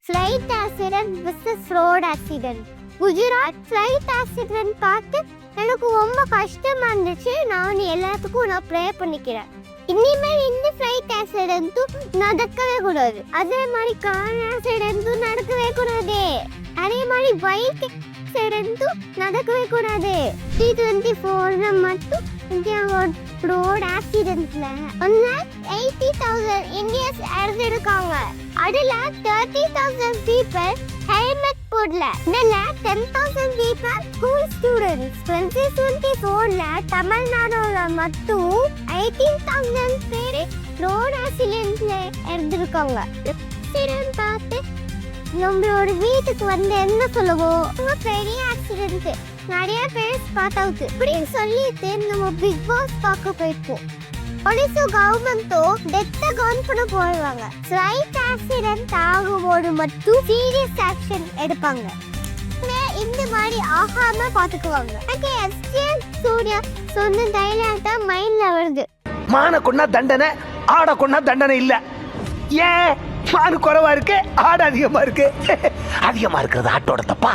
Flight accident versus road accident. Gujarat flight accident பார்த்து எனக்கு ரொம்ப கஷ்டமா இருந்துச்சு. நான் எல்லாத்துக்கும் ப்ரே பண்ணிக்கிறேன். இனிமேல் இந்த ஃப்ளைட் ஆக்சிடென்ட்டும் நடக்கவே கூடாது. அதே மாதிரி கார் ஆக்சிடென்ட்டும் நடக்கவே கூடாது. அதே மாதிரி பைக் ஆக்சிடென்ட்டும் நடக்கவே கூடாது. T24 மட்டும் இந்தியாவோட ரோட் ஆக்சிடென்ட்ல 1,80,000 இந்தியன்ஸ் இறந்துருக்காங்க. அதுல 30,000 people ஹெல்மெட் போடல. இதுல 10,000 people ஸ்கூல் ஸ்டூடெண்ட்ஸ். 2024ல தமிழ்நாடுல மட்டும் 18,000 பேர் ரோட் ஆக்சிடென்ட்ல இறந்துருக்காங்க. ஆக்சிடென்ட் பார்த்து நம்மளோட வீட்டுக்கு வந்து என்ன சொல்லுவோம், பெரிய ஆக்சிடென்ட், நிறைய பேர் ஸ்பாட் அவுட் இப்படின்னு சொல்லிட்டு நம்ம பிக் பாஸ் பார்க்க போயிருப்போம். போலீஸும் கவர்மெண்ட்டும் டெத்தை கவுன் பண்ண போயிடுவாங்க. ஃப்ளைட் ஆக்சிடென்ட் ஆகும்போது மட்டும் சீரியஸ் ஆக்ஷன் எடுப்பாங்க. இந்த மாதிரி ஆகாம பாத்துக்குவாங்க. எனக்கு எஸ்ஜேஎம் சூர்யா சொன்ன டைலாக் தான் மைண்ட்ல வருது. மான கொண்டா தண்டனை, ஆட கொண்டா தண்டனை இல்ல. ஏன் மானு குறைவா இருக்கு, ஆடு அதிகமா இருக்கு. அதிகமா இருக்கிறது ஆட்டோட தப்பா?